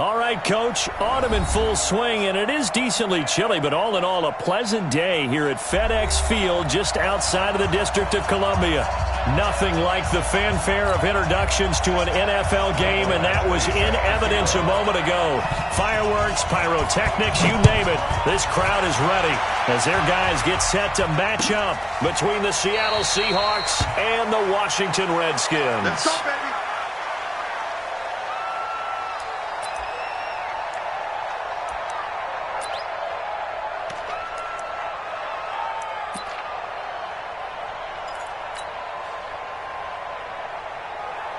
All right, Coach, autumn in full swing, and it is decently chilly, but all in all, a pleasant day here at FedEx Field just outside of the District of Columbia. Nothing like the fanfare of introductions to an NFL game, and that was in evidence a moment ago. Fireworks, pyrotechnics, you name it. This crowd is ready as their guys get set to match up between the Seattle Seahawks and the Washington Redskins. Let's go, baby.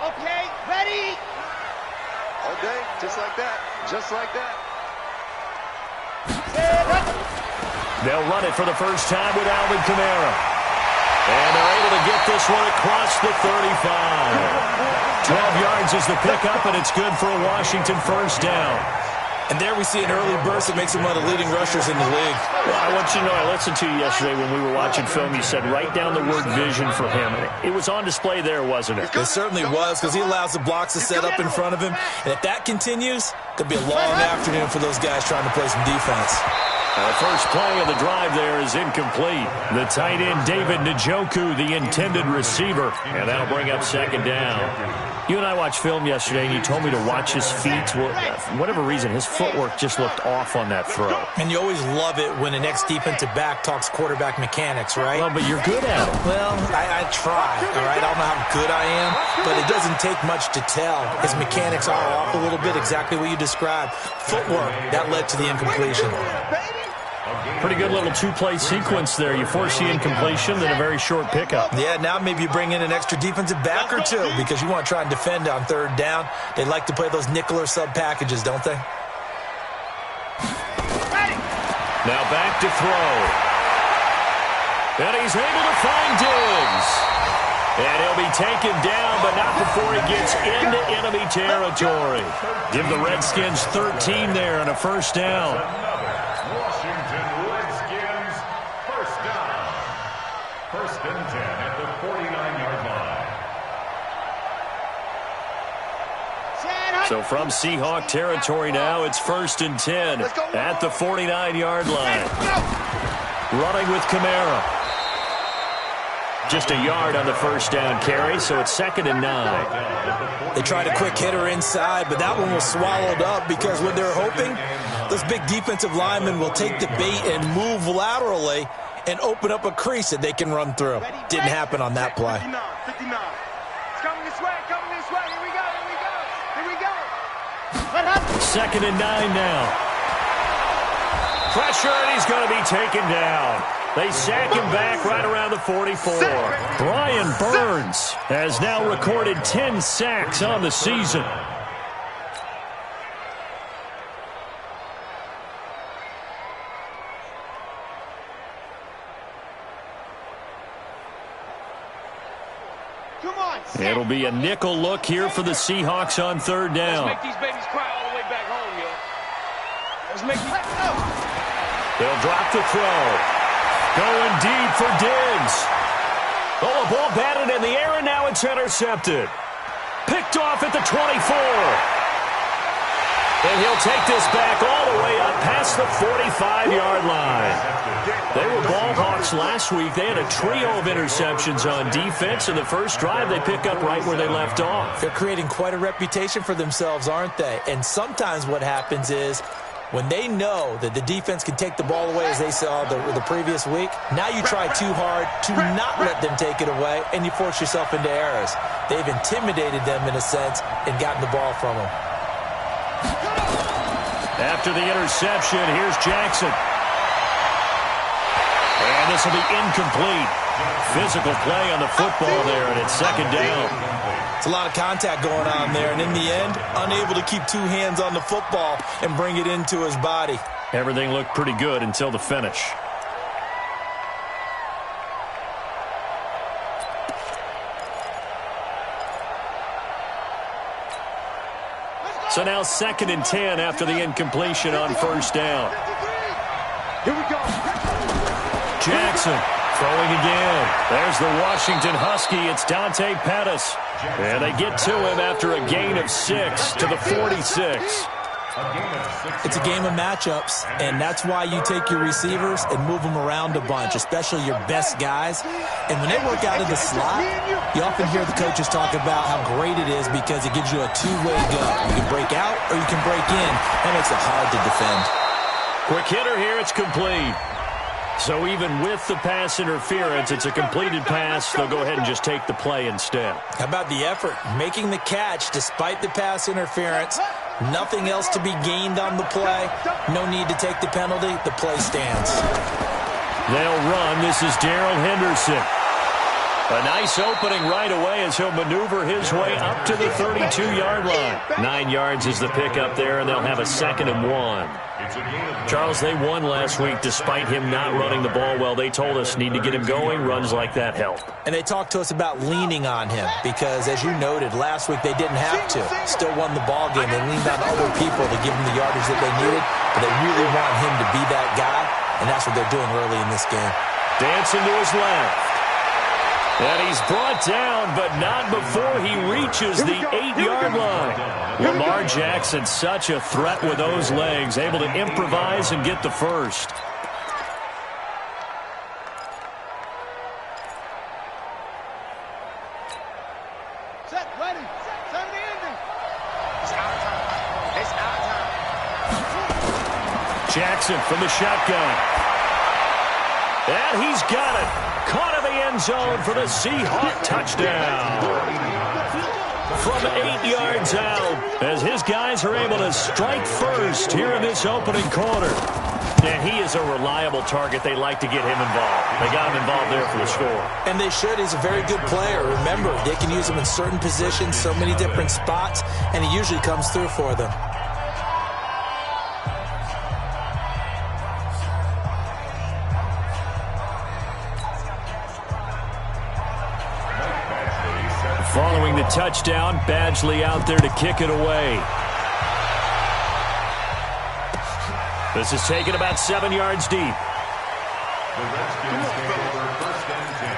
Okay, ready? Okay, just like that. Just like that. They'll run it for the first time with Alvin Kamara. And they're able to get this one across the 35. 12 yards is the pickup, and it's good for a Washington first down. And there we see an early burst that makes him one of the leading rushers in the league. Well, I want you to know, I listened to you yesterday when we were watching film. You said write down the word vision for him. It was on display there, wasn't it? It certainly was, because he allows the blocks to set up in front of him. And if that continues, it could be a long afternoon for those guys trying to play some defense. The first play of the drive there is incomplete. The tight end, David Njoku, the intended receiver. And that'll bring up second down. You and I watched film yesterday, and you told me to watch his feet. Well, for whatever reason, his footwork just looked off on that throw. And you always love it when an ex-defensive back talks quarterback mechanics, right? Well, but you're good at it. Well, I try, all right? I don't know how good I am, but it doesn't take much to tell. His mechanics are off a little bit, exactly what you described. Footwork, that led to the incompletion. Pretty good little two-play sequence there. You force the incompletion, then a very short pickup. Yeah, now maybe you bring in an extra defensive back or two because you want to try and defend on third down. They like to play those nickel or sub packages, don't they? Now back to throw. And he's able to find Diggs. And he'll be taken down, but not before he gets into enemy territory. Give the Redskins 13 there on a first down. Washington Redskins, first down. First and 10 at the 49-yard line. So from Seahawk territory now, it's first and 10 at the 49-yard line. Running with Kamara. Just a yard on the first down carry, so it's second and 9. They tried a quick hitter inside, but that one was swallowed up because what they're hoping, those big defensive linemen will take the bait and move laterally and open up a crease that they can run through. Didn't happen on that play. 59. It's coming this way, Here we go. Second and 9 now. Pressure, and he's going to be taken down. They sack him back right around the 44. Brian Burns has now recorded 10 sacks on the season. Come on. It'll be a nickel look here for the Seahawks on third down. Let's make these babies cry all the way back home, yo. Let's make these... They'll drop the throw. Going deep for Diggs. Oh, a ball batted in the air, and now it's intercepted. Picked off at the 24. And he'll take this back all the way up past the 45-yard line. They were ball hawks last week. They had a trio of interceptions on defense. In the first drive, they pick up right where they left off. They're creating quite a reputation for themselves, aren't they? And sometimes what happens is when they know that the defense can take the ball away, as they saw the previous week, now you try too hard to not let them take it away, and you force yourself into errors. They've intimidated them in a sense and gotten the ball from them. After the interception, here's Jackson. And this will be incomplete. Physical play on the football there, and it's second down. It's a lot of contact going on there, and in the end, unable to keep two hands on the football and bring it into his body. Everything looked pretty good until the finish. So now second and 10 after the incompletion on first down. Here we go. Jackson throwing again. There's the Washington Husky. It's Dante Pettis. And they get to him after a gain of 6 to the 46. It's a game of matchups, and that's why you take your receivers and move them around a bunch, especially your best guys. And when they work out of the slot, you often hear the coaches talk about how great it is because it gives you a two-way go. You can break out or you can break in. That makes it hard to defend. Quick hitter here. It's complete. So even with the pass interference, it's a completed pass. They'll go ahead and just take the play instead. How about the effort? Making the catch despite the pass interference. Nothing else to be gained on the play. No need to take the penalty. The play stands. They'll run. This is Darrell Henderson. A nice opening right away as he'll maneuver his way up to the 32-yard line. 9 yards is the pickup there, and they'll have a 2nd and 1. Charles, they won last week despite him not running the ball well. They told us need to get him going. Runs like that help. And they talked to us about leaning on him because, as you noted, last week they didn't have to. Still won the ball game. They leaned on other people to give him the yardage that they needed, but they really want him to be that guy, and that's what they're doing early in this game. Dancing to his left. And he's brought down, but not before he reaches the 8-yard line. Lamar Jackson, such a threat with those legs, able to improvise and get the first. Set, ready. Set the ending. It's our time. It's our time. Jackson from the shotgun. And he's got it. Caught in the end zone for the Seahawk touchdown. From 8 yards out, as his guys are able to strike first here in this opening quarter. And he is a reliable target. They like to get him involved. They got him involved there for the score. And they should. He's a very good player. Remember, they can use him in certain positions, so many different spots, and he usually comes through for them. Following the touchdown, Badgley out there to kick it away. This is taken about 7 yards deep. The Redskins take over 1st and 10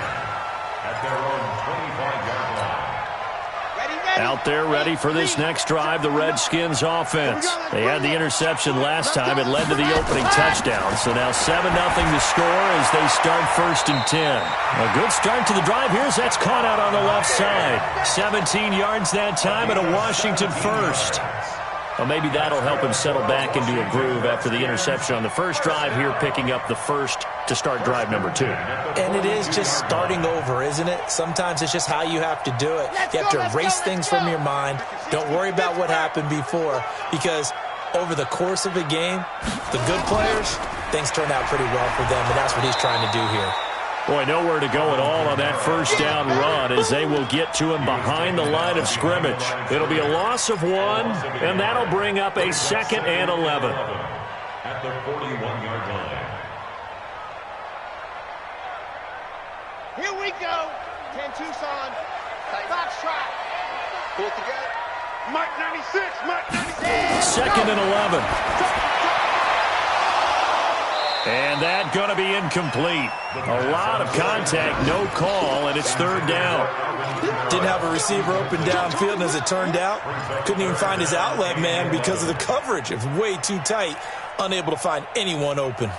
at their own 25-yard line. Out there ready for this next drive, the Redskins offense. They had the interception last time. It led to the opening touchdown. So now 7-0 to score as they start 1st and 10. A good start to the drive here as that's caught out on the left side. 17 yards that time and a Washington first. Well, maybe that'll help him settle back into a groove after the interception on the first drive here, picking up the first to start drive number 2. And it is just starting over, isn't it? Sometimes it's just how you have to do it. You have to erase things from your mind. Don't worry about what happened before, because over the course of a game, the good players, things turn out pretty well for them, and that's what he's trying to do here. Boy, nowhere to go at all on that first down run as they will get to him behind the line of scrimmage. It'll be a loss of 1, and that'll bring up a 2nd and 11. At the 41-yard line. Here we go. 10 Tucson. Foxtrot. Pull it together. Mike 96. Mike 96. 2nd and 11. And that going to be incomplete. A lot of contact, no call, and it's 3rd down. Didn't have a receiver open downfield, and as it turned out, couldn't even find his outlet man because of the coverage. It was way too tight, unable to find anyone open.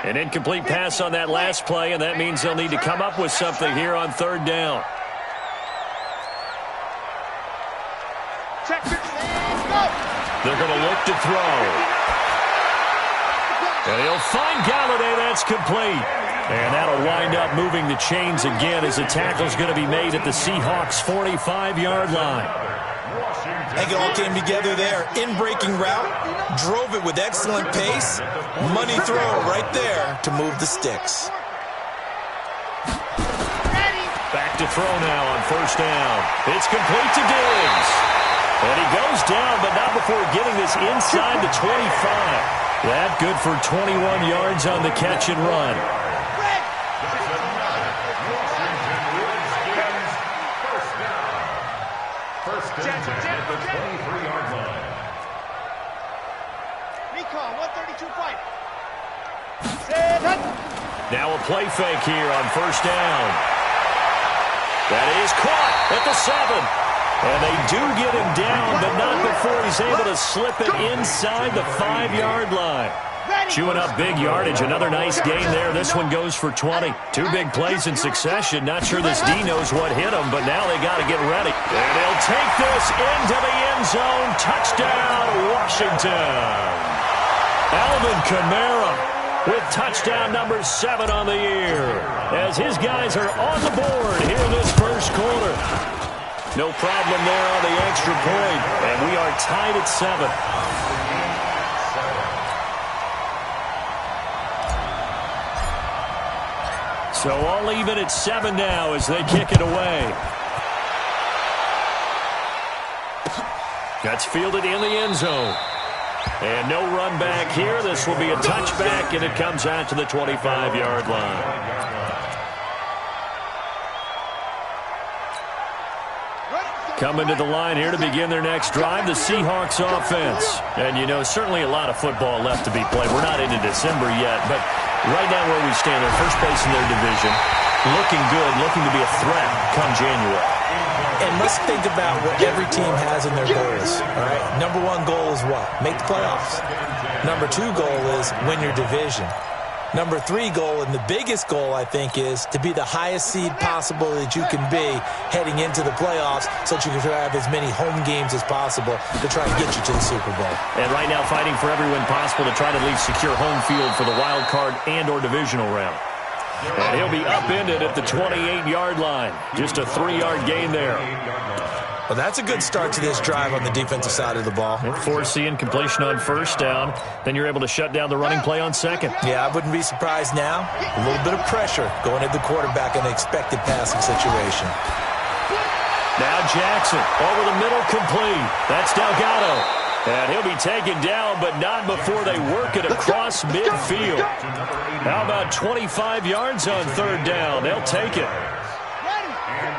An incomplete pass on that last play, and that means they'll need to come up with something here on 3rd down. They're going to look to throw. And he'll find Galladay. That's complete. And that'll wind up moving the chains again as the tackle's going to be made at the Seahawks' 45-yard line. I think it all came together there. In-breaking route, drove it with excellent pace. Money throw right there to move the sticks. Back to throw now on 1st down. It's complete to Diggs. And he goes down, but not before getting this inside the 25. That good for 21 yards on the catch and run. First and 10 at the 23-yard line. Recon, 132 fight. Now a play fake here on first down. That is caught at the 7. And they do get him down, but not before he's able to slip it inside the 5-yard line. Chewing up big yardage. Another nice gain there. This one goes for 20. 2 big plays in succession. Not sure this D knows what hit him, but now they got to get ready. And he'll take this into the end zone. Touchdown, Washington. Alvin Kamara with touchdown number 7 on the year, as his guys are on the board here in this first quarter. No problem there on the extra point, and we are tied at 7. So all even at 7 now as they kick it away. That's fielded in the end zone. And no run back here. This will be a touchback, and it comes out to the 25-yard line. Coming to the line here to begin their next drive, the Seahawks offense. And, you know, certainly a lot of football left to be played. We're not into December yet, but right now where we stand, they're first place in their division. Looking good, looking to be a threat come January. And let's think about what every team has in their goals. All right? Number 1 goal is what? Make the playoffs. Number 2 goal is win your division. Number 3 goal, and the biggest goal, I think, is to be the highest seed possible that you can be heading into the playoffs so that you can have as many home games as possible to try and get you to the Super Bowl. And right now fighting for every win possible to try to at least secure home field for the wild card and or divisional round. And he'll be upended at the 28-yard line. Just a 3-yard gain there. Well, that's a good start to this drive on the defensive side of the ball. Forcing completion on first down. Then you're able to shut down the running play on second. Yeah, I wouldn't be surprised now. A little bit of pressure going at the quarterback in the expected passing situation. Now Jackson over the middle, complete. That's Delgado. And he'll be taken down, but not before they work it across midfield. How about 25 yards on third down? They'll take it.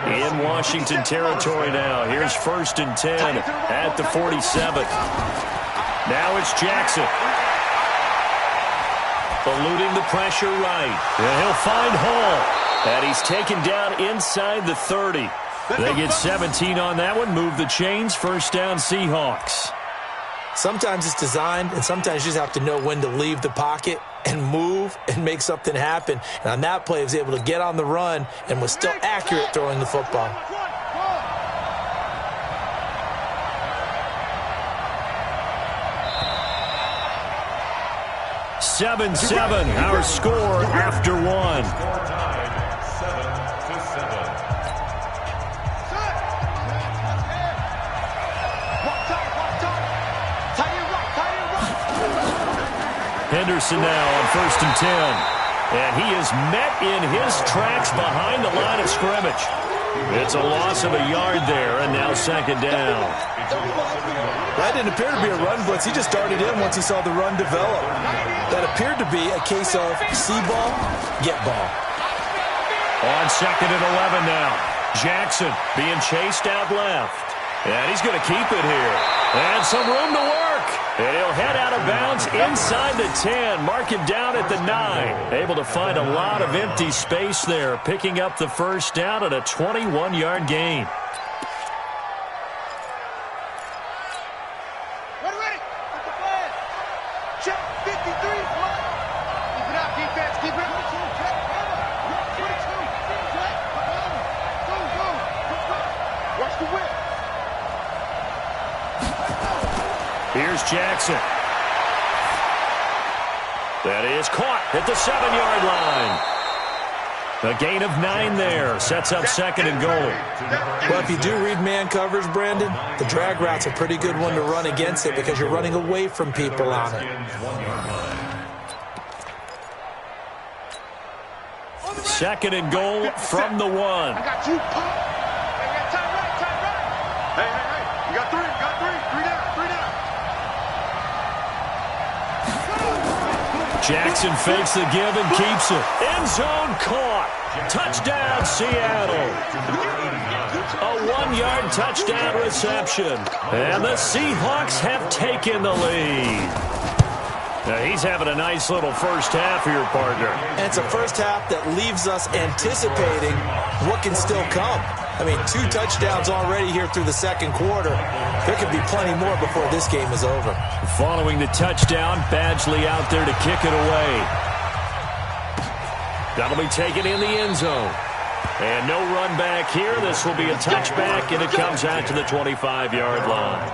In Washington territory now. Here's 1st and 10 at the 47. Now it's Jackson. Eluding the pressure right. And he'll find Hall. And he's taken down inside the 30. They get 17 on that one. Move the chains. First down, Seahawks. Sometimes it's designed, and sometimes you just have to know when to leave the pocket and move and make something happen. And on that play, he was able to get on the run and was still accurate throwing the football. Seven, our score after 1. Henderson now on 1st and 10. And he is met in his tracks behind the line of scrimmage. It's a loss of a yard there, and now 2nd down. That didn't appear to be a run blitz. He just darted in once he saw the run develop. That appeared to be a case of see ball, get ball. On 2nd and 11 now. Jackson being chased out left. And he's going to keep it here. And some room to work. And he'll head out of bounds inside the 10. Mark him down at the 9. Able to find a lot of empty space there. Picking up the first down at a 21-yard gain. Ready. Get the flag. Check 53. Keep it out, defense. Keep it out. 22. Watch the whip. Here's Jackson. That is caught at the 7-yard line. A gain of 9 there. Sets up 2nd and goal. Well, if you do read man coverage, Brandon, the drag route's a pretty good one to run against it because you're running away from people on it. 2nd and goal from the 1. I got you, pop. Hey, time right. Hey. You got 3. 3 down. Jackson fakes the give and keeps it. End zone caught. Touchdown, Seattle. A 1-yard touchdown reception. And the Seahawks have taken the lead. He's having a nice little first half here, partner. And it's a first half that leaves us anticipating what can still come. I mean, 2 touchdowns already here through the second quarter. There could be plenty more before this game is over. Following the touchdown, Badgley out there to kick it away. That'll be taken in the end zone. And no run back here. This will be a touchback, and it comes out to the 25-yard line.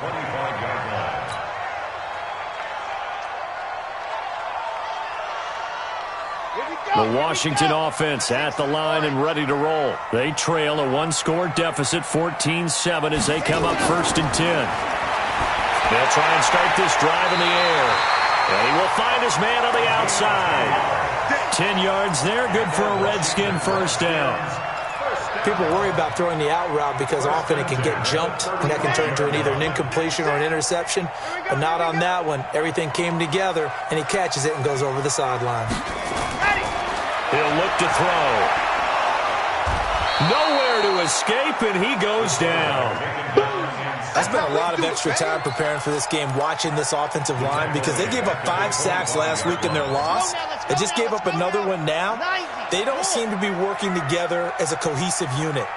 The Washington offense at the line and ready to roll. They trail a 1-score deficit, 14-7, as they come up 1st and 10. They'll try and start this drive in the air. And he will find his man on the outside. 10 yards there, good for a Redskin first down. People worry about throwing the out route because often it can get jumped, and that can turn into either an incompletion or an interception. But not on that one. Everything came together, and he catches it and goes over the sideline. He'll look to throw. Nowhere to escape, and he goes down. I spent a lot of extra time preparing for this game, watching this offensive line, because they gave up 5 sacks last week in their loss. They just gave up another one now. They don't seem to be working together as a cohesive unit.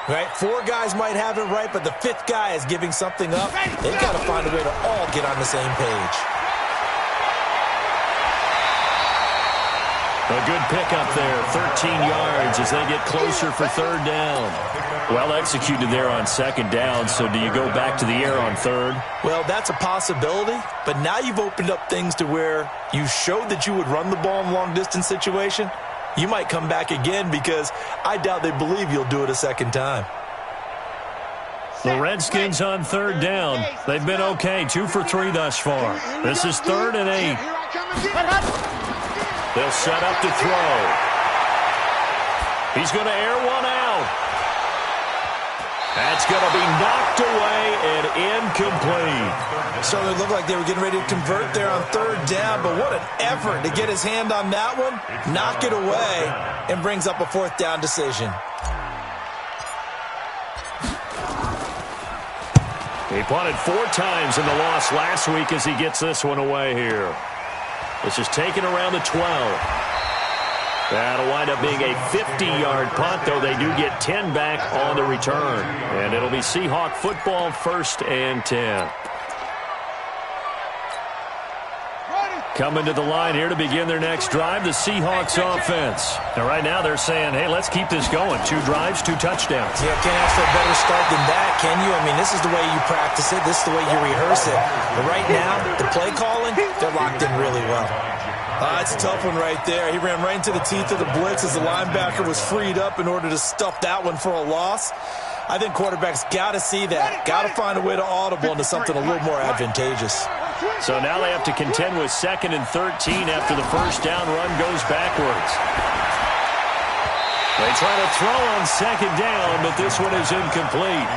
Right? 4 guys might have it right, but the 5th guy is giving something up. They've got to find a way to all get on the same page. A good pickup there, 13 yards as they get closer for 3rd down. Well executed there on 2nd down, so do you go back to the air on 3rd? Well, that's a possibility, but now you've opened up things to where you showed that you would run the ball in a long-distance situation. You might come back again because I doubt they believe you'll do it a 2nd time. The Redskins on 3rd down. They've been okay, 2 for 3 thus far. This is 3rd and 8. They'll set up to throw. He's going to air one out. That's going to be knocked away and incomplete. So it looked like they were getting ready to convert there on 3rd down, but what an effort to get his hand on that one, knock it away, and brings up a 4th down decision. He punted 4 times in the loss last week as he gets this one away here. This is taken around the 12. That'll wind up being a 50-yard punt, though they do get 10 back on the return. And it'll be Seahawk football, 1st and 10. Coming to the line here to begin their next drive, the Seahawks offense. Now, right now they're saying, hey, let's keep this going. 2 drives, 2 touchdowns. Yeah, can't ask for a better start than that, can you? I mean, this is the way you practice it. This is the way you rehearse it. But right now, the play calling, they're locked in really well. It's a tough one right there. He ran right into the teeth of the blitz as the linebacker was freed up in order to stuff that one for a loss. I think quarterbacks got to see that. Got to find a way to audible into something a little more advantageous. So now they have to contend with 2nd and 13 after the first down run goes backwards. They try to throw on 2nd down, but this one is incomplete.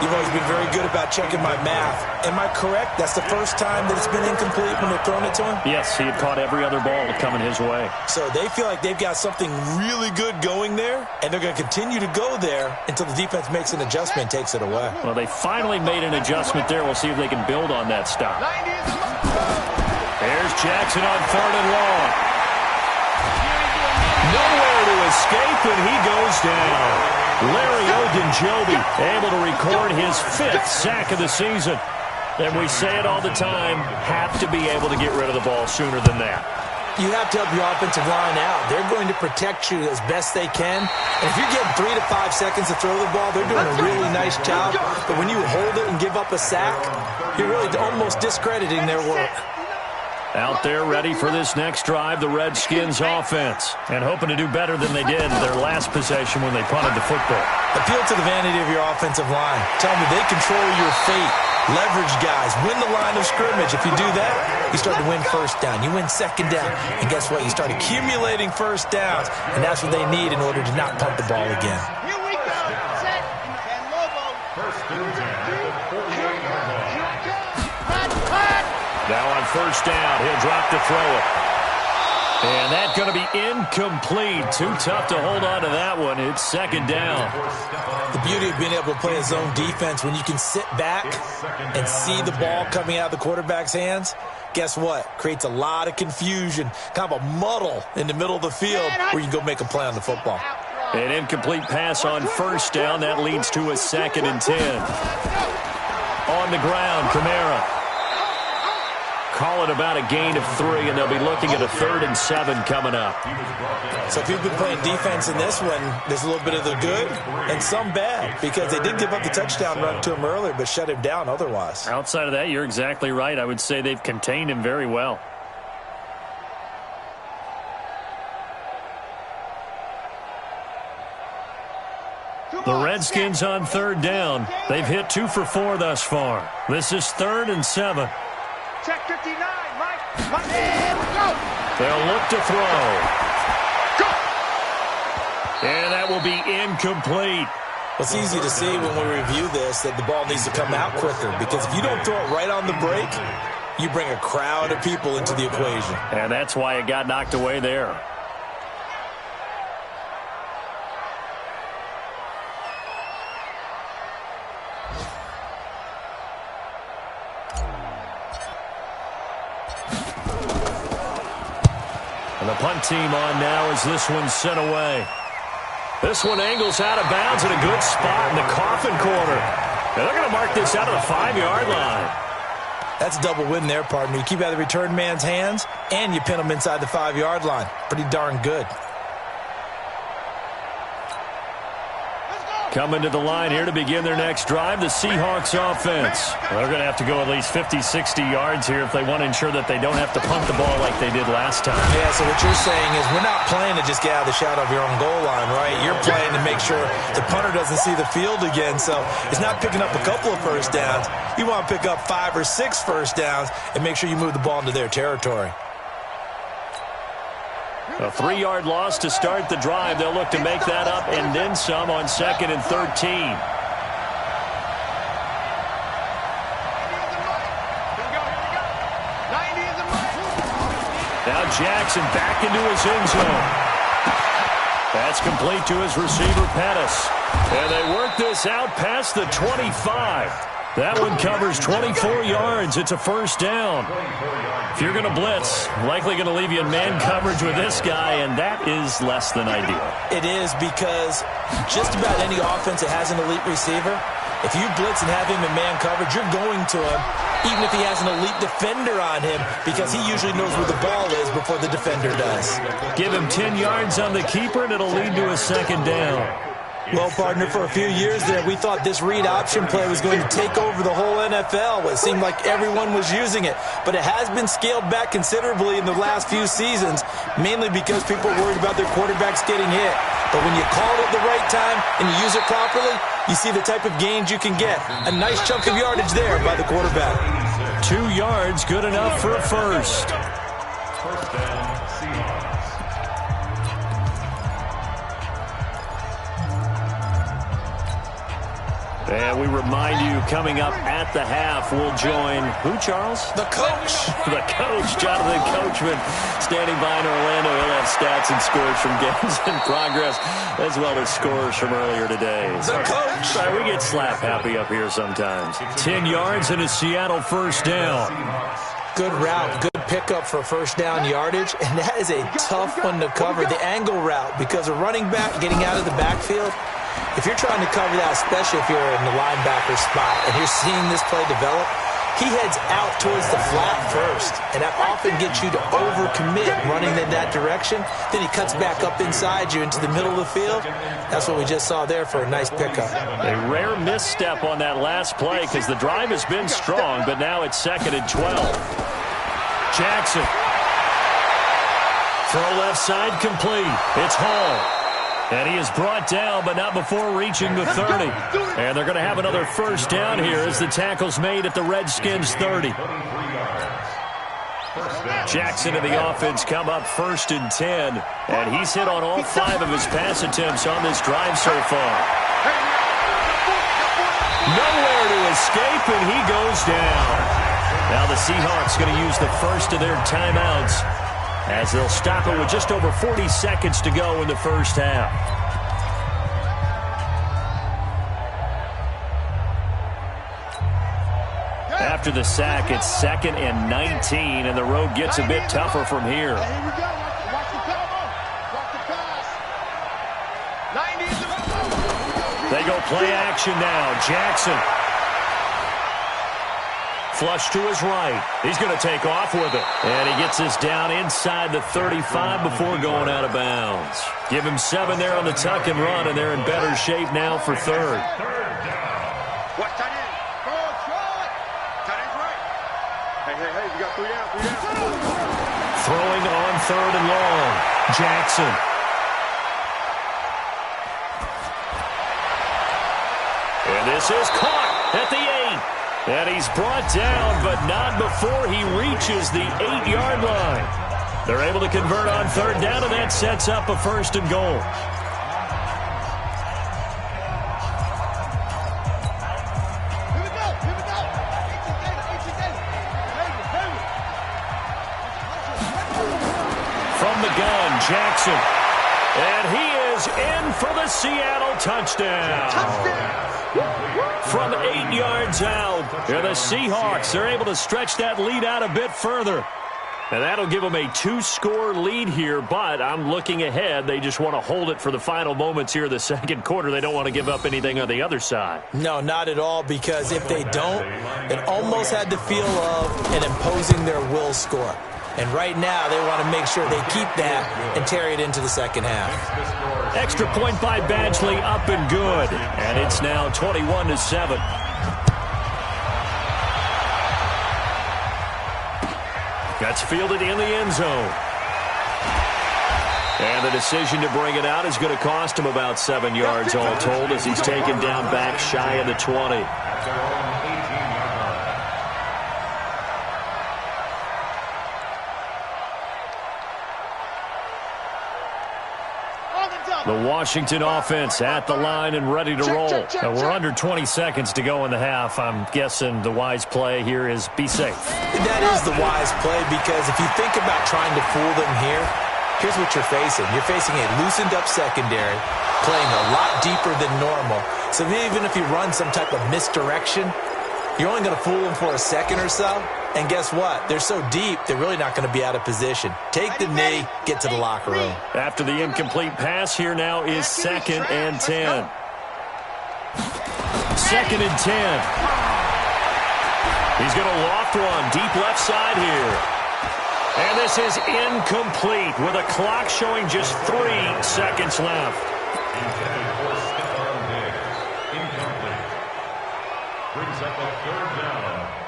You've always been very good about checking my math. Am I correct? That's the first time that it's been incomplete when they're throwing it to him? Yes, he had caught every other ball coming his way. So they feel like they've got something really good going there, and they're going to continue to go there until the defense makes an adjustment and takes it away. Well, they finally made an adjustment there. We'll see if they can build on that stop. There's Jackson on 3rd and long. Nowhere to escape, and he goes down. Larry Ogunjobi able to record his 5th sack of the season. And we say it all the time, have to be able to get rid of the ball sooner than that. You have to help your offensive line out. They're going to protect you as best they can. And if you're getting 3 to 5 seconds to throw the ball, they're doing a really nice job. But when you hold it and give up a sack, you're really almost discrediting their work. Out there ready for this next drive, the Redskins offense. And hoping to do better than they did their last possession when they punted the football. Appeal to the vanity of your offensive line. Tell them they control your fate. Leverage guys. Win the line of scrimmage. If you do that, you start to win 1st down. You win 2nd down. And guess what? You start accumulating 1st downs. And that's what they need in order to not punt the ball again. Here we go. Set. And Lobo. 1st and 10 at the 48-yard line. Now on 1st down, he'll drop to throw it. And that's going to be incomplete. Too tough to hold on to that one. It's second down. The beauty of being able to play a zone defense, when you can sit back and see the ball coming out of the quarterback's hands, guess what? Creates a lot of confusion, kind of a muddle in the middle of the field where you can go make a play on the football. An incomplete pass on first down. That leads to a 2nd and 10. On the ground, Kamara. Call it about a gain of 3, and they'll be looking at a 3rd and 7 coming up. So if you've been playing defense in this one, there's a little bit of the good and some bad, because they did give up the touchdown run to him earlier, but shut him down otherwise. Outside of that, you're exactly right. I would say they've contained him very well. The Redskins on 3rd down. They've hit 2 for 4 thus far. This is 3rd and 7. Check 59, Mike. Go. They'll look to throw. Go. And that will be incomplete. Well, it's easy to see when we review this that the ball needs to come out quicker, because if you don't throw it right on the break, you bring a crowd of people into the equation. And that's why it got knocked away there. And the punt team on now as this one's sent away. This one angles out of bounds in a good spot in the coffin corner. And they're going to mark this out of the 5-yard line. That's a double win there, partner. You keep out of the return man's hands, and you pin him inside the 5-yard line. Pretty darn good. Coming to the line here to begin their next drive, the Seahawks offense. They're going to have to go at least 50, 60 yards here if they want to ensure that they don't have to punt the ball like they did last time. Yeah, so what you're saying is we're not playing to just get out of the shadow of your own goal line, right? You're playing to make sure the punter doesn't see the field again. So it's not picking up a couple of first downs. You want to pick up 5 or 6 first downs and make sure you move the ball into their territory. A 3-yard loss to start the drive. They'll look to make that up and then some on 2nd and 13. Now Jackson back into his end zone. That's complete to his receiver, Pettis. And they work this out past the 25. That one covers 24 yards. It's a first down. If you're going to blitz, likely going to leave you in man coverage with this guy, and that is less than ideal. It is, because just about any offense that has an elite receiver, if you blitz and have him in man coverage, you're going to him, even if he has an elite defender on him, because he usually knows where the ball is before the defender does. Give him 10 yards on the keeper, and it'll lead to a second down. Well, partner, for a few years there, we thought this read option play was going to take over the whole NFL. It seemed like everyone was using it. But it has been scaled back considerably in the last few seasons, mainly because people are worried about their quarterbacks getting hit. But when you call it at the right time and you use it properly, you see the type of gains you can get. A nice chunk of yardage there by the quarterback. 2 yards, good enough for a first. First down, Seahawks. And we remind you, coming up at the half, we'll join who, Charles? The coach. The coach, Jonathan Coachman, standing by in Orlando. He'll have stats and scores from games in progress, as well as scores from earlier today. The coach. Sorry, we get slap happy up here sometimes. 10 yards and a Seattle first down. Good route, good pickup for first down yardage, and that is a tough one to cover, the angle route, because a running back getting out of the backfield, if you're trying to cover that, especially if you're in the linebacker spot and you're seeing this play develop, he heads out towards the flat first, and that often gets you to overcommit running in that direction. Then he cuts back up inside you into the middle of the field. That's what we just saw there for a nice pickup. A rare misstep on that last play because the drive has been strong, but now it's 2nd and 12. Jackson. Throw left side complete. It's Hall. And he is brought down, but not before reaching the 30. And they're going to have another first down here as the tackle's made at the Redskins 30. Jackson and the offense come up 1st and 10. And he's hit on all 5 of his pass attempts on this drive so far. Nowhere to escape, and he goes down. Now the Seahawks going to use the first of their timeouts as they'll stop it with just over 40 seconds to go in the first half. After the sack, it's 2nd and 19, and the road gets a bit tougher from here. Here we go. Watch the pass. Watch the pass. 90 is the They go play action now. Jackson. Flush to his right. He's going to take off with it. And he gets this down inside the 35 before going out of bounds. Give him 7 there on the tuck and run, and they're in better shape now for 3rd. Watch tight end. Go, throw it. Tight end's right. Hey, we got 3 down, 3 down. Throwing on 3rd and long. Jackson. And this is caught at the 8. And he's brought down, but not before he reaches the 8-yard line. They're able to convert on 3rd down, and that sets up a 1st and goal. Here we go. Here we go. From the gun, Jackson. And he is in for the Seattle touchdown. From 8 yards out. And the Seahawks, they're able to stretch that lead out a bit further. And that'll give them a 2-score lead here, but I'm looking ahead. They just want to hold it for the final moments here in the 2nd quarter. They don't want to give up anything on the other side. No, not at all, because if they don't, it almost had the feel of an imposing their will score. And right now, they want to make sure they keep that and carry it into the 2nd half. Extra point by Badgley, up and good. And it's now 21-7. That's fielded in the end zone. And the decision to bring it out is going to cost him about 7 yards all told, as he's taken down back shy of the 20. The Washington offense at the line and ready to roll. And we're under 20 seconds to go in the half. I'm guessing the wise play here is be safe. That is the wise play, because if you think about trying to fool them here, here's what you're facing. You're facing a loosened up secondary, playing a lot deeper than normal. So even if you run some type of misdirection, you're only going to fool them for a second or so. And guess what? They're so deep, they're really not going to be out of position. Take the knee, get to the locker room. After the incomplete pass, here now is 2nd and 10. 2nd and 10. He's going to loft one deep left side here. And this is incomplete with a clock showing just 3 seconds left. Intended for Stephon Diggs. Incomplete. Brings up a 3rd down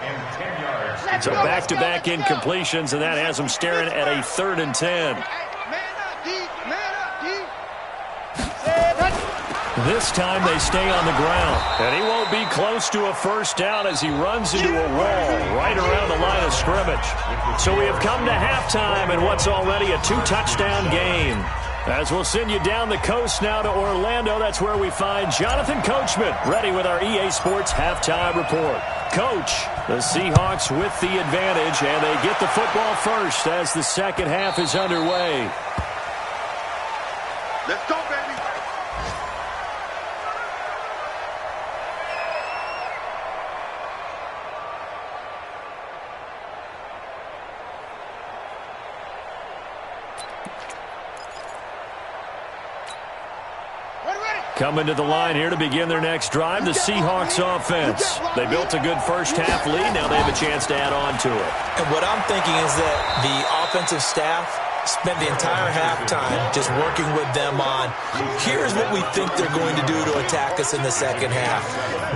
and 10 yards. So back-to-back incompletions, and that has them staring at a 3rd and 10. This time they stay on the ground. And he won't be close to a 1st down as he runs into a wall right around the line of scrimmage. So we have come to halftime in what's already a 2-touchdown game. As we'll send you down the coast now to Orlando, that's where we find Jonathan Coachman ready with our EA Sports Halftime Report. Coach, the Seahawks with the advantage, and they get the football first as the 2nd half is underway. Let's go, baby. Coming to the line here to begin their next drive, the Seahawks offense. They built a good first half lead. Now they have a chance to add on to it. And what I'm thinking is that the offensive staff spent the entire halftime just working with them on, here's what we think they're going to do to attack us in the 2nd half.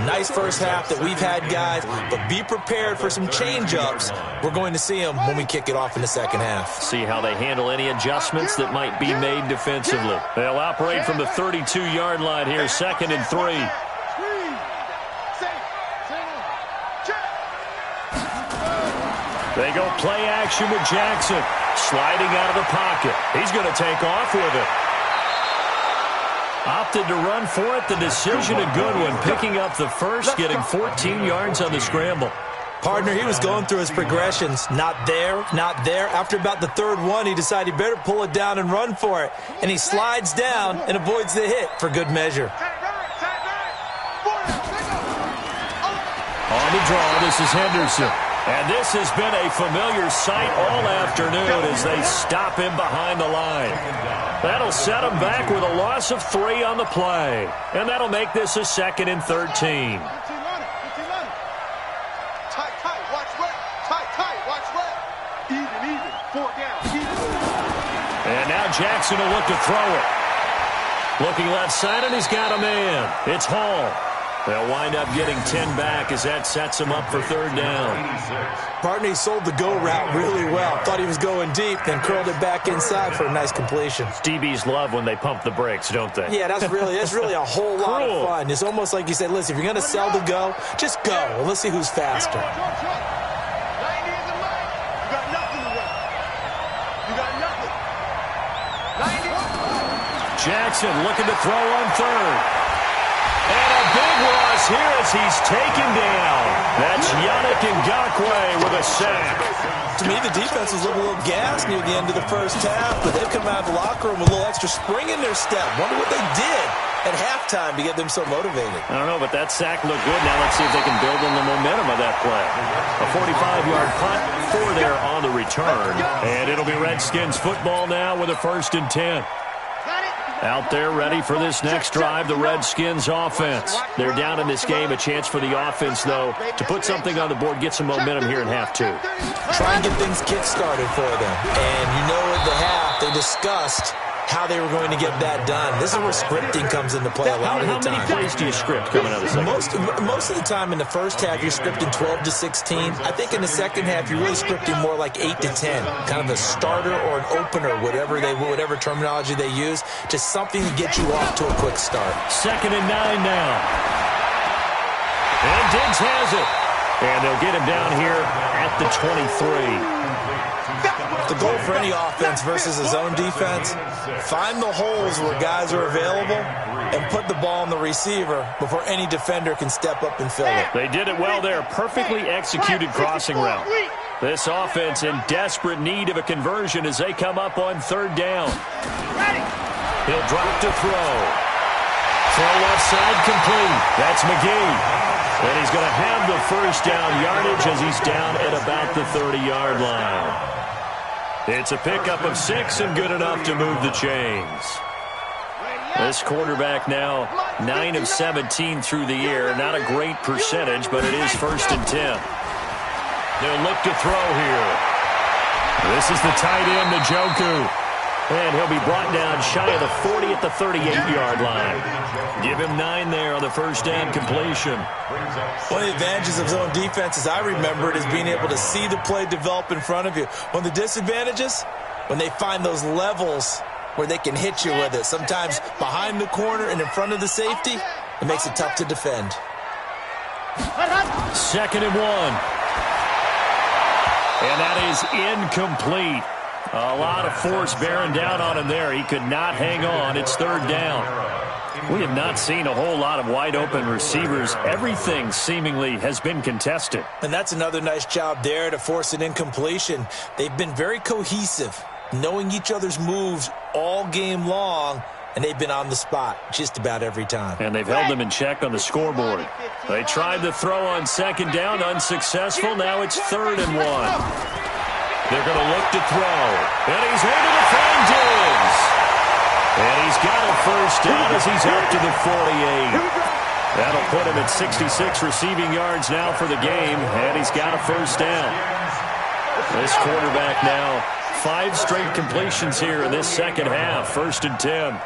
Nice first half that we've had, guys, but be prepared for some change-ups. We're going to see them when we kick it off in the 2nd half. See how they handle any adjustments that might be made defensively. They'll operate from the 32-yard line here, 2nd and 3. They go play action with Jackson. Sliding out of the pocket. He's going to take off with it. Opted to run for it. The decision a good one. Picking up the first, getting 14 yards on the scramble. Partner, he was going through his progressions. Not there, not there. After about the third one, he decided he better pull it down and run for it. And he slides down and avoids the hit for good measure. On the draw, this is Henderson. And this has been a familiar sight all afternoon as they stop him behind the line. That'll set him back with a loss of 3 on the play. And that'll make this a 2nd and 13. And now Jackson will look to throw it. Looking left side, and he's got a man. It's Hall. They'll wind up getting 10 back as that sets him up for 3rd down. Partner, he sold the go route really well. Thought he was going deep, then curled it back inside for a nice completion. DBs love when they pump the brakes, don't they? Yeah, that's really a whole lot of fun. It's almost like you said, listen, if you're going to sell the go, just go. And let's see who's faster. Jackson looking to throw on 3rd. And a big loss here as he's taken down. That's Yannick Ngakoue with a sack. To me, the defense was a little gassed near the end of the first half, but they've come out of the locker room with a little extra spring in their step. Wonder what they did at halftime to get them so motivated. I don't know, but that sack looked good. Now let's see if they can build on the momentum of that play. A 45-yard punt, 4 there on the return. And it'll be Redskins football now with a 1st and 10. Out there ready for this next drive, the Redskins offense. They're down in this game. A chance for the offense, though, to put something on the board, get some momentum here in half 2. Try and get things kick-started for them. And you know at the half, they discussed how they were going to get that done. This is where scripting comes into play a lot of the time. How many plays do you script coming out of the second? Most of the time in the first half, you're scripting 12 to 16. I think in the second half, you're really scripting more like 8 to 10. Kind of a starter or an opener, whatever terminology they use. Just something to get you off to a quick start. 2nd and 9 now. And Diggs has it. And they'll get him down here at the 23. The goal for any offense versus a zone defense, find the holes where guys are available and put the ball on the receiver before any defender can step up and fill it. They did it well there. Perfectly executed crossing route. This offense in desperate need of a conversion as they come up on 3rd down. He'll drop to throw. Throw left side complete. That's McGee. And he's going to have the 1st down yardage as he's down at about the 30-yard line. It's a pickup of 6 and good enough to move the chains. This quarterback now 9 of 17 through the air. Not a great percentage, but it is 1st and 10. They'll look to throw here. This is the tight end, Njoku. And he'll be brought down shy of the 40 at the 38-yard line. Give him 9 there on the 1st down completion. One of the advantages of zone defense, as I remember it, is being able to see the play develop in front of you. One of the disadvantages, when they find those levels where they can hit you with it. Sometimes behind the corner and in front of the safety, it makes it tough to defend. 2nd and 1. And that is incomplete. A lot of force bearing down on him there. He could not hang on. It's 3rd down. We have not seen a whole lot of wide-open receivers. Everything seemingly has been contested. And that's another nice job there to force an incompletion. They've been very cohesive, knowing each other's moves all game long, and they've been on the spot just about every time. And they've held them in check on the scoreboard. They tried to throw on 2nd down, unsuccessful. Now it's 3rd and 1. They're going to look to throw. And he's able to find Diggs. And he's got a 1st down as he's up to the 48. That'll put him at 66 receiving yards now for the game. And he's got a 1st down. This quarterback now 5 straight completions here in this second half. 1st and 10.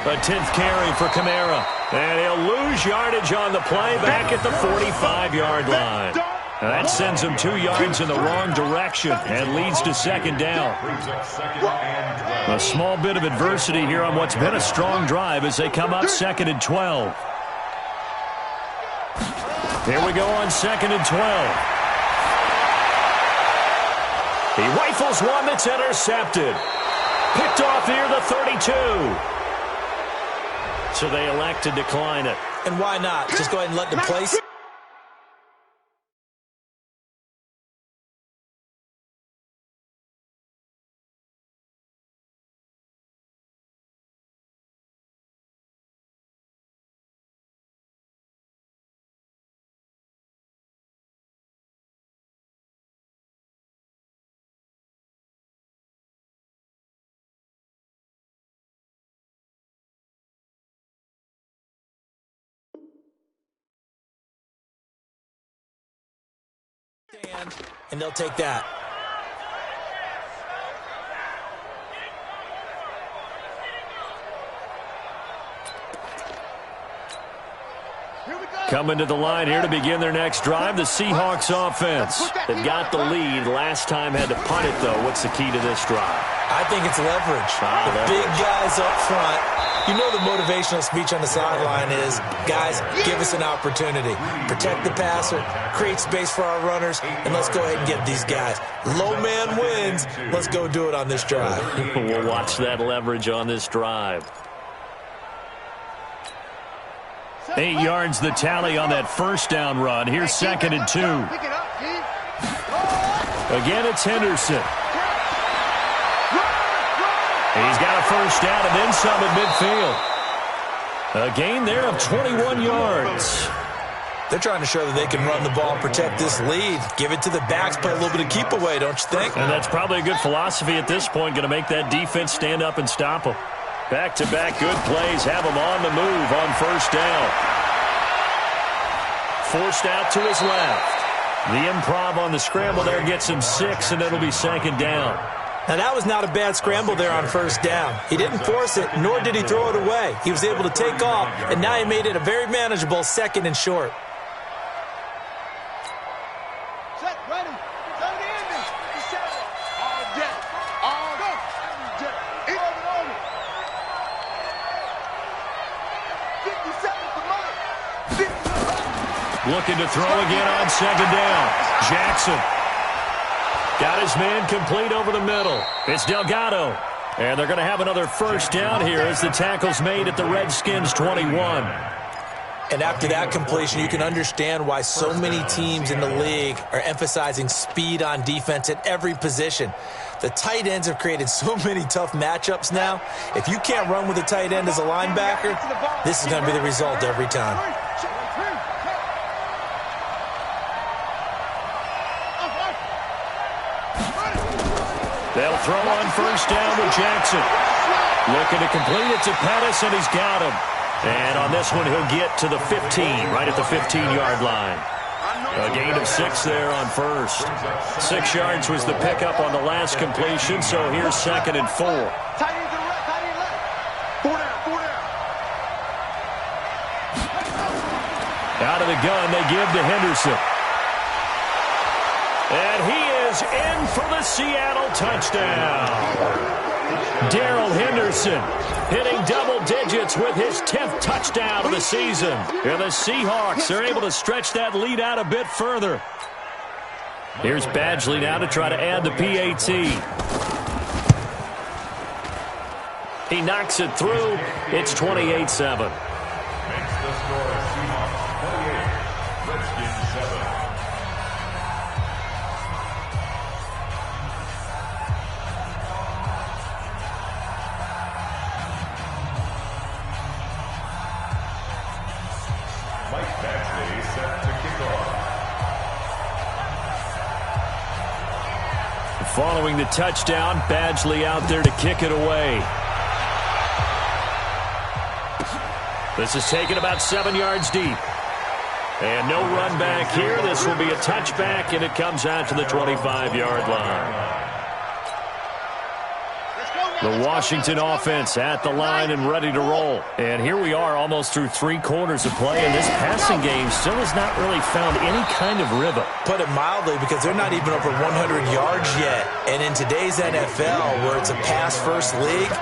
A 10th carry for Kamara. And he'll lose yardage on the play back at the 45-yard line. And that sends him 2 yards in the wrong direction and leads to 2nd down. A small bit of adversity here on what's been a strong drive as they come up 2nd and 12. Here we go on 2nd and 12. He rifles one that's intercepted. Picked off near the 32. So they elect to decline it. And why not? Just go ahead and let the play. And they'll take that. Coming to the line here to begin their next drive, the Seahawks offense. They've got the lead. Last time had to punt it, though. What's the key to this drive? I think it's leverage. The big guys up front. You know the motivational speech on the sideline is, guys, give us an opportunity. Protect the passer, create space for our runners, and let's go ahead and get these guys. Low man wins. Let's go do it on this drive. We'll watch that leverage on this drive. 8 yards the tally on that first down run. Here's 2nd and 2. Again, it's Henderson. He's got a first down and then some at midfield. A gain there of 21 yards. They're trying to show that they can run the ball and protect this lead. Give it to the backs, play a little bit of keep away, don't you think? And that's probably a good philosophy at this point, going to make that defense stand up and stop them. Back-to-back good plays have him on the move on first down. Forced out to his left. The improv on the scramble there gets him 6, and it'll be 2nd down. Now, that was not a bad scramble there on first down. He didn't force it, nor did he throw it away. He was able to take off, and now he made it a very manageable 2nd and short. Set, ready. Turn the engine. Set. All jet. All go. Jet. In over. 57 for Mike. Looking to throw again on 2nd down. Jackson. Got his man complete over the middle. It's Delgado. And they're going to have another first down here as the tackle's made at the Redskins 21. And after that completion, you can understand why so many teams in the league are emphasizing speed on defense at every position. The tight ends have created so many tough matchups now. If you can't run with a tight end as a linebacker, this is going to be the result every time. They'll throw on first down with Jackson. Looking to complete it to Pettis, and he's got him. And on this one, he'll get to the 15, right at the 15-yard line. A gain of 6 there on first. 6 yards was the pickup on the last completion, so here's 2nd and 4. Tight end to the left, tight end left. 4 down. Out of the gun, they give to Henderson. And he is in for the Seattle touchdown. Darrell Henderson hitting double digits with his 10th touchdown of the season. And the Seahawks are able to stretch that lead out a bit further. Here's Badgley now to try to add the PAT. He knocks it through. It's 28-7. Makes the score Seahawks 28, Redskins 7. Mike Badgley set to kick off. Following the touchdown, Badgley out there to kick it away. This is taken about 7 yards deep. And no run back here. This will be a touchback, and it comes out to the 25-yard line. The Washington offense at the line and ready to roll. And here we are almost through 3 quarters of play, and this passing game still has not really found any kind of rhythm. Put it mildly, because they're not even over 100 yards yet. And in today's NFL, where it's a pass-first league,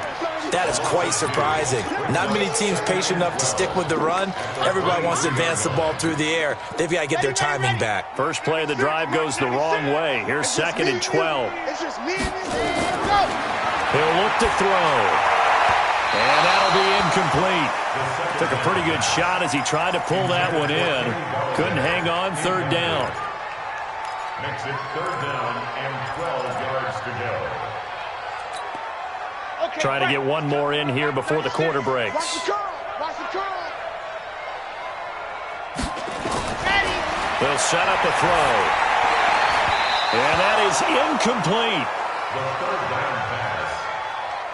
that is quite surprising. Not many teams patient enough to stick with the run. Everybody wants to advance the ball through the air. They've got to get their timing back. First play of the drive goes the wrong way. Here's 2nd and 12. It's just me and this man. Go. He'll look to throw. And that'll be incomplete. Took a pretty good shot as he tried to pull that one in. Couldn't hang on. Third down. Makes it third down and 12 yards to go. Trying to get one more in here before the quarter breaks. Watch the curl. Watch the curl. They'll set up a throw. And that is incomplete. The third down pass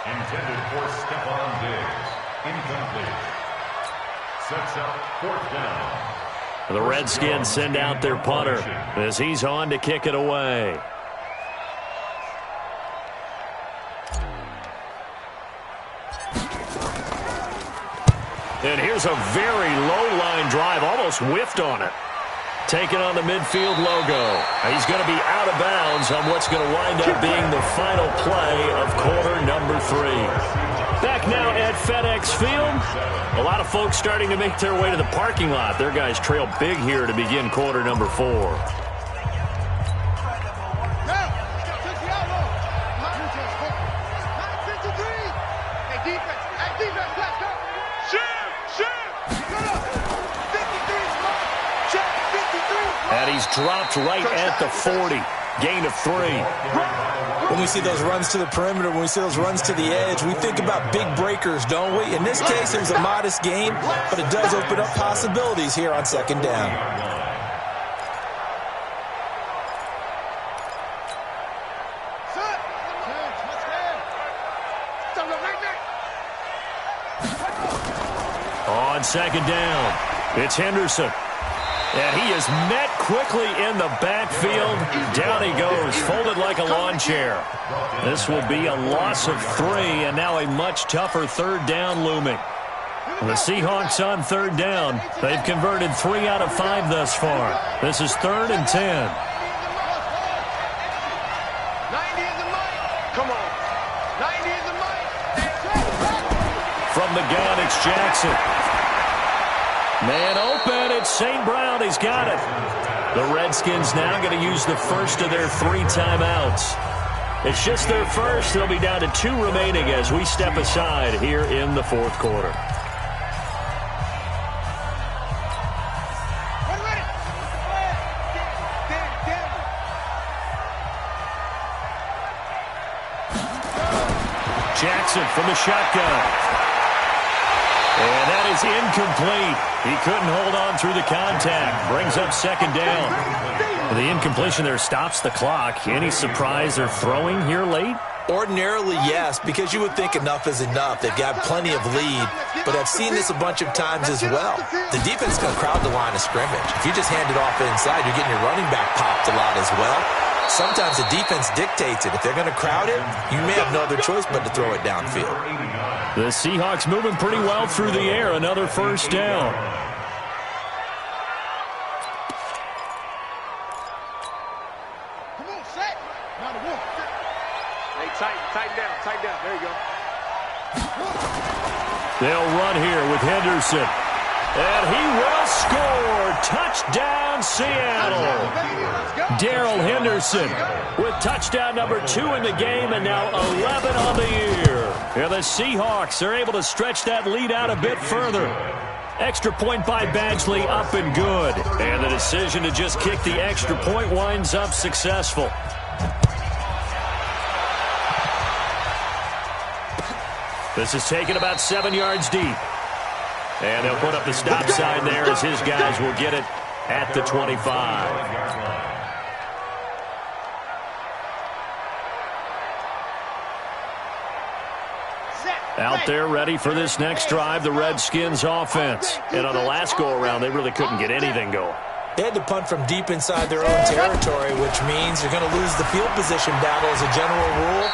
intended for Stephon Diggs. Incomplete. Sets up fourth down. The Redskins send out their punter as he's on to kick it away. And here's a very low-line drive, almost whiffed on it. Taking on the midfield logo. He's going to be out of bounds on what's going to wind up being the final play of quarter number 3. Back now at FedEx Field. A lot of folks starting to make their way to the parking lot. Their guys trail big here to begin quarter number 4. And he's dropped right at the 40. Gain of 3. When we see those runs to the perimeter, when we see those runs to the edge, we think about big breakers, don't we? In this case, it was a modest gain, but it does open up possibilities here on second down. On second down, it's Henderson. And he is met quickly in the backfield. Down he goes, folded like a lawn chair. This will be a loss of 3, and now a much tougher third down looming. The Seahawks on third down. They've converted 3 out of 5 thus far. This is 3rd and 10. 90 is the mic. Come on. 90 is the mic. From the gun, it's Jackson. Man open, it's St. Brown. He's got it. The Redskins now going to use the first of their 3 timeouts. It's just their first. They'll be down to 2 remaining as we step aside here in the fourth quarter. Jackson from the shotgun. And that is incomplete. He couldn't hold on through the contact. Brings up second down. The incompletion there stops the clock. Any surprise they're throwing here late? Ordinarily, yes, because you would think enough is enough. They've got plenty of lead, but I've seen this a bunch of times as well. The defense is going to crowd the line of scrimmage. If you just hand it off inside, you're getting your running back popped a lot as well. Sometimes the defense dictates it. If they're going to crowd it, you may have no other choice but to throw it downfield. The Seahawks moving pretty well through the air. Another first down. Come on, set. Now the wolf. Hey, tighten down. There you go. They'll run here with Henderson. And he will score. Touchdown, Seattle. Darrell Henderson with touchdown number 2 in the game and now 11 on the year. And the Seahawks are able to stretch that lead out a bit further. Extra point by Badgley up and good. And the decision to just kick the extra point winds up successful. This is taken about 7 yards deep. And they'll put up the stop sign there as his guys will get it at the 25. Out there ready for this next drive, the Redskins offense. And on the last go-around, they really couldn't get anything going. They had to punt from deep inside their own territory, which means you're going to lose the field position battle as a general rule.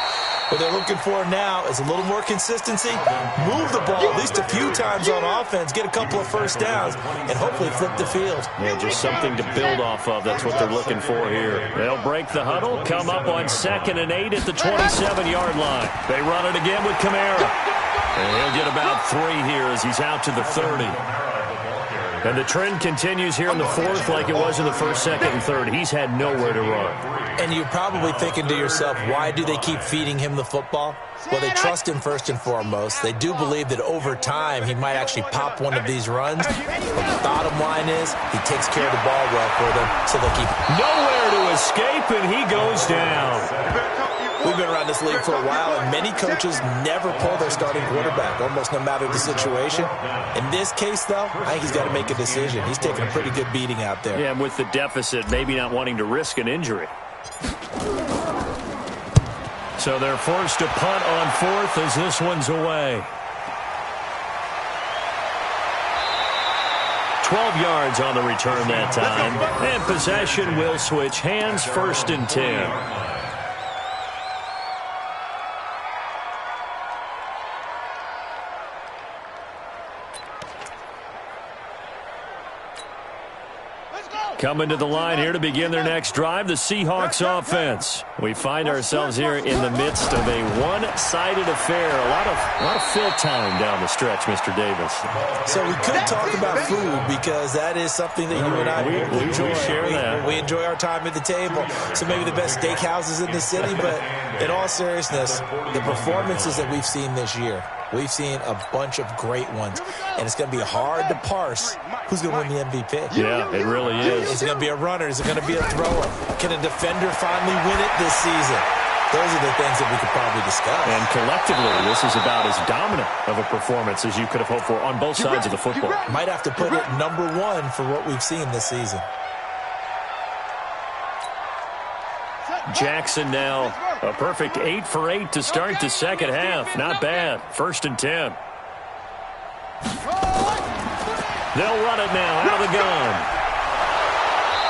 What they're looking for now is a little more consistency, move the ball at least a few times on offense, get a couple of first downs, and hopefully flip the field. Yeah, just something to build off of. That's what they're looking for here. They'll break the huddle, come up on 2nd and 8 at the 27-yard line. They run it again with Kamara. And he'll get about 3 here as he's out to the 30. And the trend continues here in the fourth like it was in the first, second, and third. He's had nowhere to run. And you're probably thinking to yourself, why do they keep feeding him the football? Well, they trust him first and foremost. They do believe that over time he might actually pop one of these runs. But the bottom line is he takes care of the ball well for them, so they keep nowhere to escape, and he goes down. We've been around this league for a while, and many coaches never pull their starting quarterback, almost no matter the situation. In this case, though, I think he's got to make a decision. He's taking a pretty good beating out there. Yeah, and with the deficit, maybe not wanting to risk an injury. So they're forced to punt on fourth as this one's away. 12 yards on the return that time. And possession will switch hands, 1st and 10. Coming to the line here to begin their next drive, the Seahawks offense. We find ourselves here in the midst of a one-sided affair. A lot of fill time down the stretch, Mr. Davis. So we could talk about food because that is something that you and I enjoy. We share that. We enjoy our time at the table. So maybe the best steakhouses in the city, but in all seriousness, the performances that we've seen this year, we've seen a bunch of great ones, and it's going to be hard to parse who's going to win the MVP. Yeah, it really is. Is it going to be a runner? Is it going to be a thrower? Can a defender finally win it this season? Those are the things that we could probably discuss. And collectively, this is about as dominant of a performance as you could have hoped for on both sides of the football. Might have to put it #1 for what we've seen this season. Jackson now a perfect 8 for 8 to start the second half. Not bad. 1st and 10. They'll run it now out of the gun.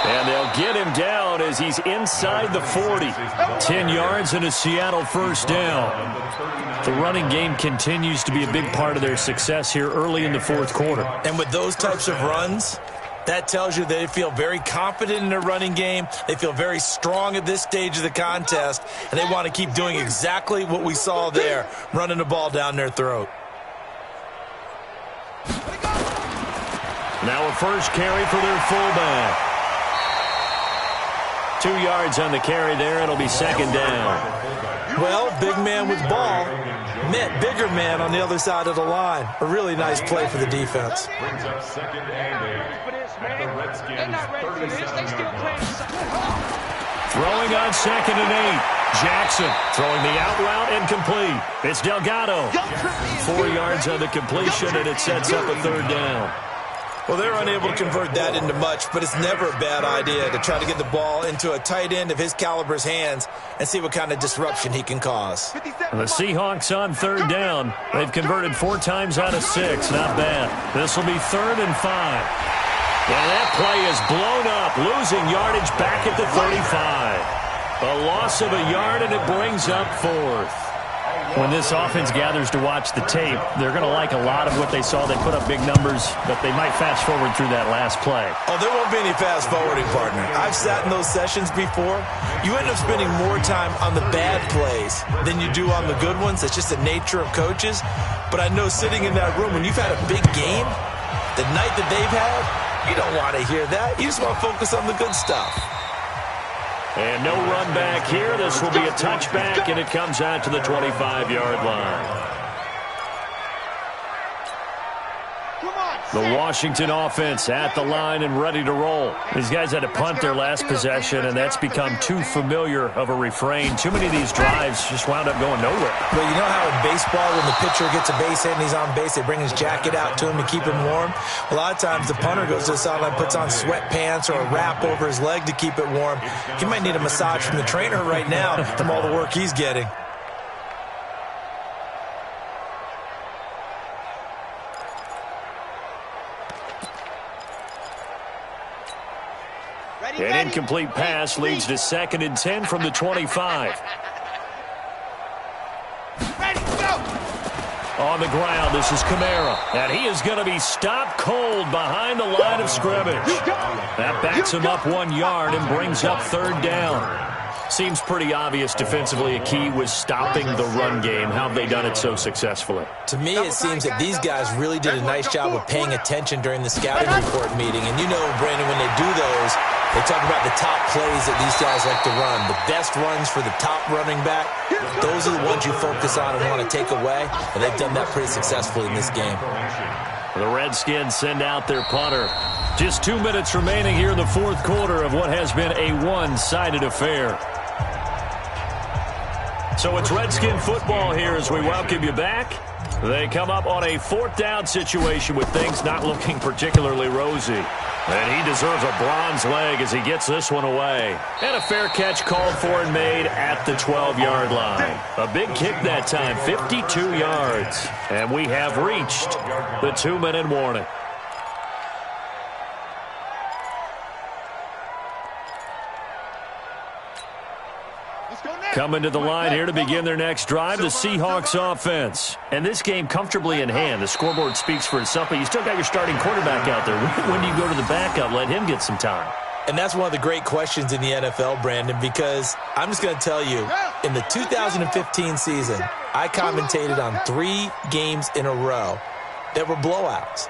And they'll get him down as he's inside the 40. 10 yards and a Seattle 1st down. The running game continues to be a big part of their success here early in the fourth quarter. And with those types of runs, that tells you they feel very confident in their running game. They feel very strong at this stage of the contest, and they want to keep doing exactly what we saw there, running the ball down their throat. Now a first carry for their fullback. 2 yards on the carry there. It'll be 2nd down. Well, big man with ball met bigger man on the other side of the line. A really nice play for the defense. Brings up 2nd and 8 at the Redskins' 37-yard line. Throwing on 2nd and 8. Jackson throwing the out route incomplete. It's Delgado. 4 yards on the completion, and it sets up a 3rd down. Well, they're unable to convert that into much, but it's never a bad idea to try to get the ball into a tight end of his caliber's hands and see what kind of disruption he can cause. The Seahawks on 3rd down. They've converted 4 times out of 6. Not bad. This will be 3rd and 5. And that play is blown up, losing yardage back at the 35. A loss of a yard, and it brings up 4th. When this offense gathers to watch the tape, they're going to like a lot of what they saw. They put up big numbers, but they might fast forward through that last play. Oh, there won't be any fast forwarding, partner. I've sat in those sessions before. You end up spending more time on the bad plays than you do on the good ones. It's just the nature of coaches. But I know sitting in that room, when you've had a big game, the night that they've had, you don't want to hear that. You just want to focus on the good stuff. And no run back here. This will be a touchback, and it comes out to the 25-yard line. The Washington offense at the line and ready to roll. These guys had to punt their last possession, and that's become too familiar of a refrain. Too many of these drives just wound up going nowhere. Well, you know how in baseball, when the pitcher gets a base hit and he's on base, they bring his jacket out to him to keep him warm? A lot of times the punter goes to the sideline, puts on sweatpants or a wrap over his leg to keep it warm. He might need a massage from the trainer right now from all the work he's getting. An incomplete pass leads to 2nd and 10 from the 25. On the ground, this is Kamara, and he is going to be stopped cold behind the line of scrimmage. That backs him up 1 yard and brings up 3rd down. Seems pretty obvious defensively. A key was stopping the run game. How have they done it so successfully? To me, it seems that these guys really did a nice job of paying attention during the scouting report meeting. And you know, Brandon, when they do those, they talk about the top plays that these guys like to run. The best runs for the top running back, those are the ones you focus on and want to take away. And they've done that pretty successfully in this game. The Redskins send out their punter. Just 2 minutes remaining here in the fourth quarter of what has been a one-sided affair. So it's Redskin football here as we welcome you back. They come up on a fourth down situation with things not looking particularly rosy. And he deserves a bronze leg as he gets this one away. And a fair catch called for and made at the 12-yard line. A big kick that time, 52 yards. And we have reached the 2-minute warning. Coming to the line here to begin their next drive, the Seahawks offense. And this game comfortably in hand. The scoreboard speaks for itself, but you still got your starting quarterback out there. When do you go to the backup? Let him get some time. And that's one of the great questions in the NFL, Brandon, because I'm just going to tell you, in the 2015 season, I commentated on 3 games in a row that were blowouts.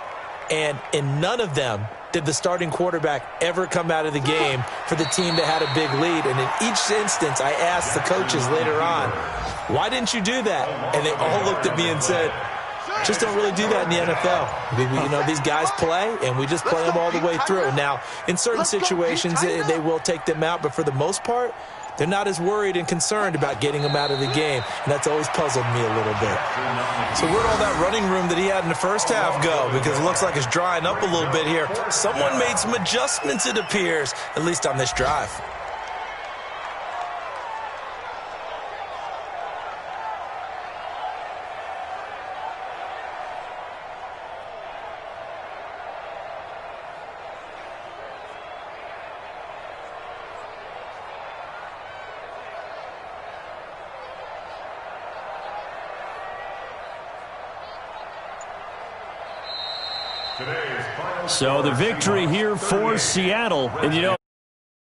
And in none of them did the starting quarterback ever come out of the game for the team that had a big lead. And in each instance, I asked the coaches later on, why didn't you do that? And they all looked at me and said, just don't really do that in the NFL. You know, these guys play, and we just play them all the way through. Now, in certain situations, they will take them out, but for the most part, they're not as worried and concerned about getting them out of the game, and that's always puzzled me a little bit. So where'd all that running room that he had in the first half go? Because it looks like it's drying up a little bit here. Someone made some adjustments, it appears, at least on this drive. So the victory here for Seattle. And, you know,